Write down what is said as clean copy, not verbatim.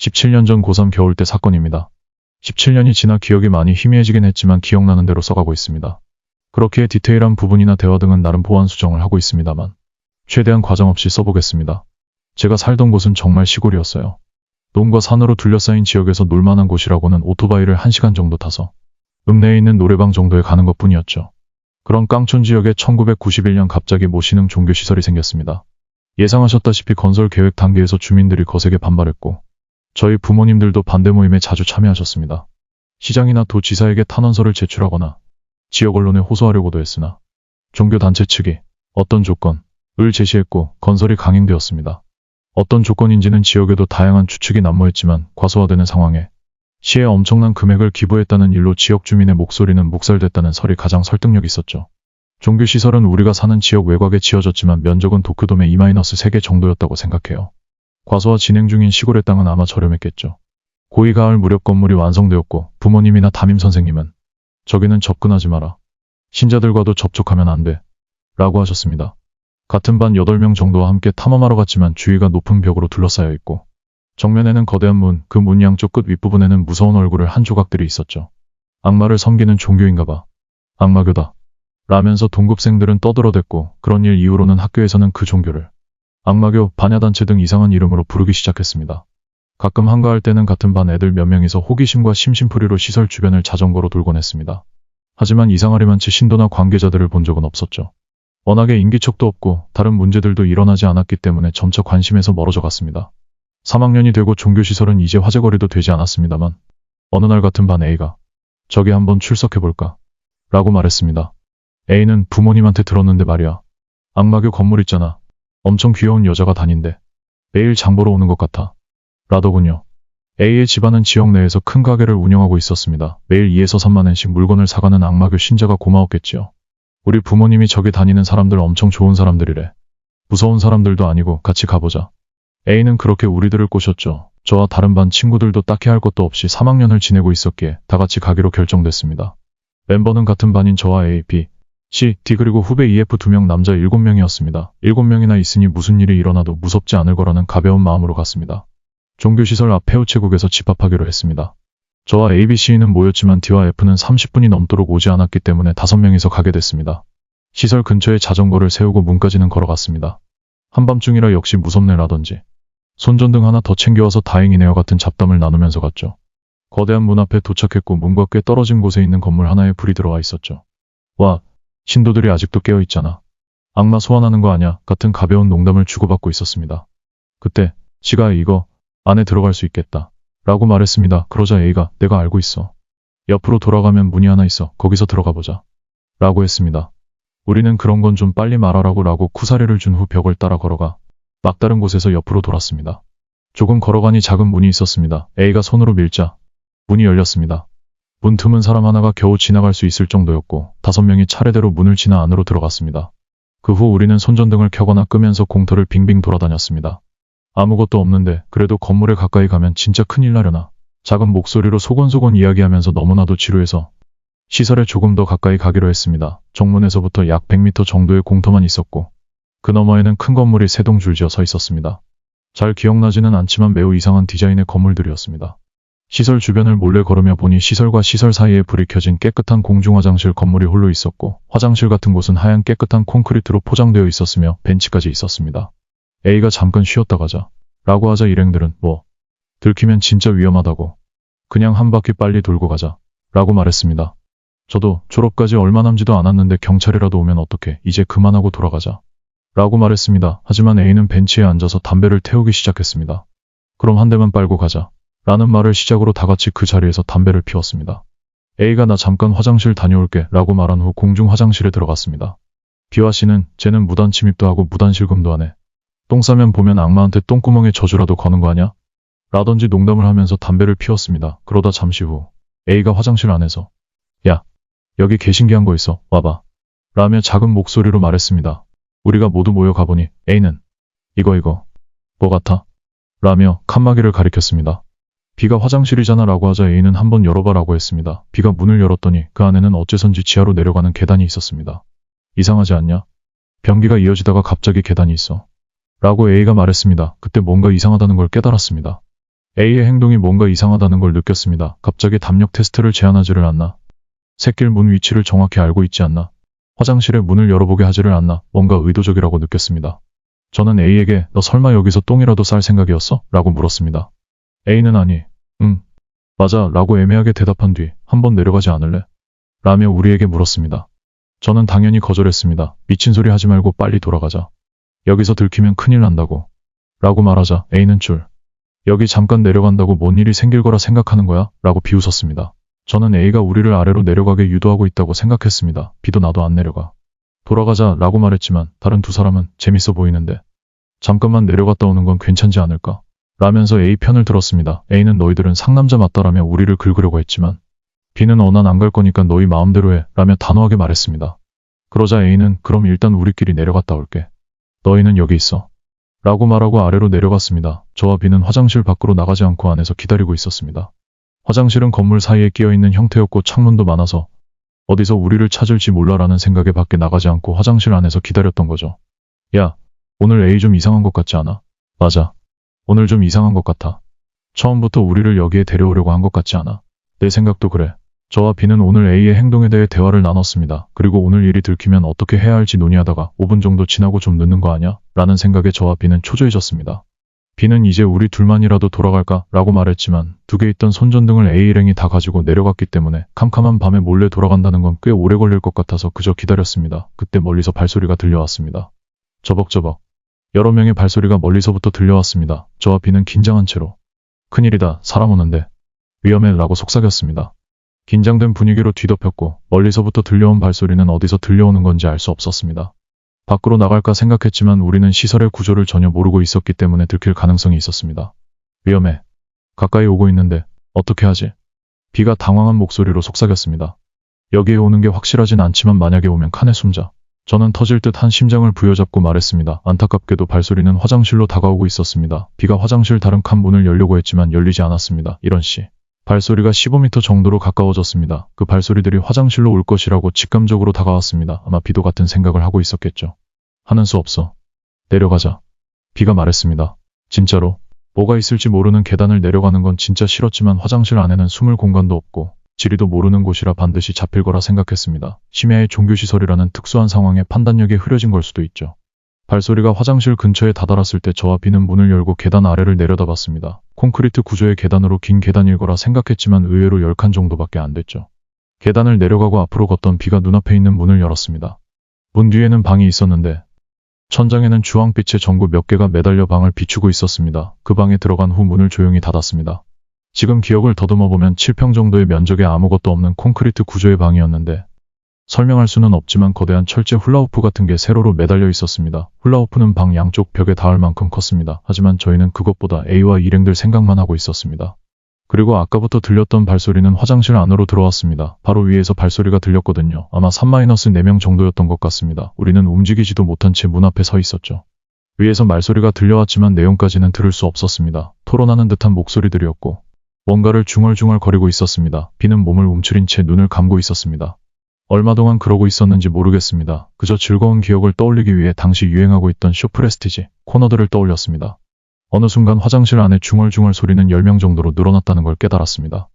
17년 전 고3 겨울 때 사건입니다. 17년이 지나 기억이 많이 희미해지긴 했지만 기억나는 대로 써가고 있습니다. 그렇게 디테일한 부분이나 대화 등은 나름 보완 수정을 하고 있습니다만 최대한 과장 없이 써보겠습니다. 제가 살던 곳은 정말 시골이었어요. 논과 산으로 둘러싸인 지역에서 놀만한 곳이라고는 오토바이를 1시간 정도 타서 읍내에 있는 노래방 정도에 가는 것뿐이었죠. 그런 깡촌 지역에 1991년 갑자기 모신흥 종교시설이 생겼습니다. 예상하셨다시피 건설 계획 단계에서 주민들이 거세게 반발했고 저희 부모님들도 반대 모임에 자주 참여하셨습니다. 시장이나 도지사에게 탄원서를 제출하거나 지역 언론에 호소하려고도 했으나 종교단체 측이 어떤 조건을 제시했고 건설이 강행되었습니다. 어떤 조건인지는 지역에도 다양한 추측이 난무했지만 과소화되는 상황에 시에 엄청난 금액을 기부했다는 일로 지역 주민의 목소리는 묵살됐다는 설이 가장 설득력 있었죠. 종교시설은 우리가 사는 지역 외곽에 지어졌지만 면적은 도쿄돔의 2-3개 정도였다고 생각해요. 과소화 진행 중인 시골의 땅은 아마 저렴했겠죠. 고이 가을 무렵 건물이 완성되었고 부모님이나 담임 선생님은 저기는 접근하지 마라. 신자들과도 접촉하면 안 돼. 라고 하셨습니다. 같은 반 8명 정도와 함께 탐험하러 갔지만 주위가 높은 벽으로 둘러싸여 있고 정면에는 거대한 문, 그 문 양쪽 끝 윗부분에는 무서운 얼굴을 한 조각들이 있었죠. 악마를 섬기는 종교인가 봐. 악마교다. 라면서 동급생들은 떠들어댔고 그런 일 이후로는 학교에서는 그 종교를 악마교, 반야단체 등 이상한 이름으로 부르기 시작했습니다. 가끔 한가할 때는 같은 반 애들 몇 명이서 호기심과 심심풀이로 시설 주변을 자전거로 돌곤 했습니다. 하지만 이상하리만치 신도나 관계자들을 본 적은 없었죠. 워낙에 인기척도 없고 다른 문제들도 일어나지 않았기 때문에 점차 관심에서 멀어져 갔습니다. 3학년이 되고 종교시설은 이제 화제거리도 되지 않았습니다만 어느 날 같은 반 A가 저기 한번 출석해볼까? 라고 말했습니다. A는 부모님한테 들었는데 말이야. 악마교 건물 있잖아. 엄청 귀여운 여자가 다닌대. 매일 장 보러 오는 것 같아. 라더군요. A의 집안은 지역 내에서 큰 가게를 운영하고 있었습니다. 매일 2에서 3만 원씩 물건을 사가는 악마교 신자가 고마웠겠지요. 우리 부모님이 저기 다니는 사람들 엄청 좋은 사람들이래. 무서운 사람들도 아니고 같이 가보자. A는 그렇게 우리들을 꼬셨죠. 저와 다른 반 친구들도 딱히 할 것도 없이 3학년을 지내고 있었기에 다 같이 가기로 결정됐습니다. 멤버는 같은 반인 저와 A, B, C, D 그리고 후배 EF 2명 남자 7명이었습니다. 7명이나 있으니 무슨 일이 일어나도 무섭지 않을 거라는 가벼운 마음으로 갔습니다. 종교시설 앞 폐우체국에서 집합하기로 했습니다. 저와 A, B, C는 모였지만 D와 F는 30분이 넘도록 오지 않았기 때문에 5명이서 가게 됐습니다. 시설 근처에 자전거를 세우고 문까지는 걸어갔습니다. 한밤중이라 역시 무섭네라던지 손전등 하나 더 챙겨와서 다행이네요 같은 잡담을 나누면서 갔죠. 거대한 문 앞에 도착했고 문과 꽤 떨어진 곳에 있는 건물 하나에 불이 들어와 있었죠. 와, 신도들이 아직도 깨어있잖아. 악마 소환하는 거 아냐 같은 가벼운 농담을 주고받고 있었습니다. 그때 지가 이거 안에 들어갈 수 있겠다 라고 말했습니다. 그러자 A가 내가 알고 있어. 옆으로 돌아가면 문이 하나 있어. 거기서 들어가 보자. 라고 했습니다. 우리는 그런 건 좀 빨리 말하라고 쿠사리를 준 후 벽을 따라 걸어가 막다른 곳에서 옆으로 돌았습니다. 조금 걸어가니 작은 문이 있었습니다. A가 손으로 밀자 문이 열렸습니다. 문 틈은 사람 하나가 겨우 지나갈 수 있을 정도였고 5명이 차례대로 문을 지나 안으로 들어갔습니다. 그 후 우리는 손전등을 켜거나 끄면서 공터를 빙빙 돌아다녔습니다. 아무것도 없는데 그래도 건물에 가까이 가면 진짜 큰일 나려나. 작은 목소리로 소곤소곤 이야기하면서 너무나도 지루해서 시설에 조금 더 가까이 가기로 했습니다. 정문에서부터 약 100m 정도의 공터만 있었고 그 너머에는 큰 건물이 3동 줄지어 서 있었습니다. 잘 기억나지는 않지만 매우 이상한 디자인의 건물들이었습니다. 시설 주변을 몰래 걸으며 보니 시설과 시설 사이에 불이 켜진 깨끗한 공중화장실 건물이 홀로 있었고 화장실 같은 곳은 하얀 깨끗한 콘크리트로 포장되어 있었으며 벤치까지 있었습니다. A가 잠깐 쉬었다 가자 라고 하자 일행들은 뭐 들키면 진짜 위험하다고 그냥 한 바퀴 빨리 돌고 가자 라고 말했습니다. 저도 졸업까지 얼마 남지도 않았는데 경찰이라도 오면 어떡해 이제 그만하고 돌아가자 라고 말했습니다. 하지만 A는 벤치에 앉아서 담배를 태우기 시작했습니다. 그럼 한 대만 빨고 가자 라는 말을 시작으로 다같이 그 자리에서 담배를 피웠습니다. A가 나 잠깐 화장실 다녀올게 라고 말한 후 공중 화장실에 들어갔습니다. B와 C는 쟤는 무단 침입도 하고 무단 실금도 하네. 똥 싸면 보면 악마한테 똥구멍에 저주라도 거는 거 아냐? 라던지 농담을 하면서 담배를 피웠습니다. 그러다 잠시 후 A가 화장실 안에서 야, 여기 개 신기한 거 있어. 와봐. 라며 작은 목소리로 말했습니다. 우리가 모두 모여 가보니 A는 이거 뭐 같아? 라며 칸막이를 가리켰습니다. B가 화장실이잖아 라고 하자 A는 한번 열어봐 라고 했습니다. B가 문을 열었더니 그 안에는 어째선지 지하로 내려가는 계단이 있었습니다. 이상하지 않냐? 변기가 이어지다가 갑자기 계단이 있어. 라고 A가 말했습니다. 그때 뭔가 이상하다는 걸 깨달았습니다. A의 행동이 뭔가 이상하다는 걸 느꼈습니다. 갑자기 담력 테스트를 제안하지를 않나? 샛길 문 위치를 정확히 알고 있지 않나? 화장실의 문을 열어보게 하지를 않나? 뭔가 의도적이라고 느꼈습니다. 저는 A에게 너 설마 여기서 똥이라도 쌀 생각이었어? 라고 물었습니다. A는 아니, 응, 맞아 라고 애매하게 대답한 뒤 한번 내려가지 않을래? 라며 우리에게 물었습니다. 저는 당연히 거절했습니다. 미친 소리 하지 말고 빨리 돌아가자. 여기서 들키면 큰일 난다고. 라고 말하자 A는 여기 잠깐 내려간다고 뭔 일이 생길 거라 생각하는 거야? 라고 비웃었습니다. 저는 A가 우리를 아래로 내려가게 유도하고 있다고 생각했습니다. 비도 나도 안 내려가. 돌아가자 라고 말했지만 다른 두 사람은 재밌어 보이는데 잠깐만 내려갔다 오는 건 괜찮지 않을까? 라면서 A 편을 들었습니다. A는 너희들은 상남자 맞다라며 우리를 긁으려고 했지만 B는 난 안 갈 거니까 너희 마음대로 해 라며 단호하게 말했습니다. 그러자 A는 그럼 일단 우리끼리 내려갔다 올게. 너희는 여기 있어. 라고 말하고 아래로 내려갔습니다. 저와 B는 화장실 밖으로 나가지 않고 안에서 기다리고 있었습니다. 화장실은 건물 사이에 끼어있는 형태였고 창문도 많아서 어디서 우리를 찾을지 몰라라는 생각에 밖에 나가지 않고 화장실 안에서 기다렸던 거죠. 야, 오늘 A 좀 이상한 것 같지 않아? 맞아. 오늘 좀 이상한 것 같아. 처음부터 우리를 여기에 데려오려고 한 것 같지 않아? 내 생각도 그래. 저와 B는 오늘 A의 행동에 대해 대화를 나눴습니다. 그리고 오늘 일이 들키면 어떻게 해야 할지 논의하다가 5분 정도 지나고 좀 늦는 거 아냐? 라는 생각에 저와 B는 초조해졌습니다. B는 이제 우리 둘만이라도 돌아갈까? 라고 말했지만 두 개 있던 손전등을 A 일행이 다 가지고 내려갔기 때문에 캄캄한 밤에 몰래 돌아간다는 건 꽤 오래 걸릴 것 같아서 그저 기다렸습니다. 그때 멀리서 발소리가 들려왔습니다. 저벅저벅. 여러 명의 발소리가 멀리서부터 들려왔습니다. 저와 B는 긴장한 채로 큰일이다, 사람 오는데 위험해 라고 속삭였습니다. 긴장된 분위기로 뒤덮였고 멀리서부터 들려온 발소리는 어디서 들려오는 건지 알 수 없었습니다. 밖으로 나갈까 생각했지만 우리는 시설의 구조를 전혀 모르고 있었기 때문에 들킬 가능성이 있었습니다. 위험해. 가까이 오고 있는데 어떻게 하지? B가 당황한 목소리로 속삭였습니다. 여기에 오는 게 확실하진 않지만 만약에 오면 칸에 숨자. 저는 터질 듯한 심장을 부여잡고 말했습니다. 안타깝게도 발소리는 화장실로 다가오고 있었습니다. B가 화장실 다른 칸 문을 열려고 했지만 열리지 않았습니다. 이런 씨. 발소리가 15m 정도로 가까워졌습니다. 그 발소리들이 화장실로 올 것이라고 직감적으로 다가왔습니다. 아마 B도 같은 생각을 하고 있었겠죠. 하는 수 없어. 내려가자. B가 말했습니다. 진짜로? 뭐가 있을지 모르는 계단을 내려가는 건 진짜 싫었지만 화장실 안에는 숨을 공간도 없고 지리도 모르는 곳이라 반드시 잡힐 거라 생각했습니다. 심야의 종교시설이라는 특수한 상황에 판단력이 흐려진 걸 수도 있죠. 발소리가 화장실 근처에 다다랐을 때 저와 B는 문을 열고 계단 아래를 내려다봤습니다. 콘크리트 구조의 계단으로 긴 계단일 거라 생각했지만 의외로 10칸 정도밖에 안 됐죠. 계단을 내려가고 앞으로 걷던 B가 눈앞에 있는 문을 열었습니다. 문 뒤에는 방이 있었는데 천장에는 주황빛의 전구 몇 개가 매달려 방을 비추고 있었습니다. 그 방에 들어간 후 문을 조용히 닫았습니다. 지금 기억을 더듬어보면 7평 정도의 면적에 아무것도 없는 콘크리트 구조의 방이었는데 설명할 수는 없지만 거대한 철제 훌라후프 같은 게 세로로 매달려 있었습니다. 훌라후프는 방 양쪽 벽에 닿을 만큼 컸습니다. 하지만 저희는 그것보다 A와 일행들 생각만 하고 있었습니다. 그리고 아까부터 들렸던 발소리는 화장실 안으로 들어왔습니다. 바로 위에서 발소리가 들렸거든요. 아마 3-4명 정도였던 것 같습니다. 우리는 움직이지도 못한 채 문 앞에 서 있었죠. 위에서 말소리가 들려왔지만 내용까지는 들을 수 없었습니다. 토론하는 듯한 목소리들이었고 뭔가를 중얼중얼 거리고 있었습니다. B는 몸을 움츠린 채 눈을 감고 있었습니다. 얼마 동안 그러고 있었는지 모르겠습니다. 그저 즐거운 기억을 떠올리기 위해 당시 유행하고 있던 쇼프레스티지 코너들을 떠올렸습니다. 어느 순간 화장실 안에 중얼중얼 소리는 10명 정도로 늘어났다는 걸 깨달았습니다.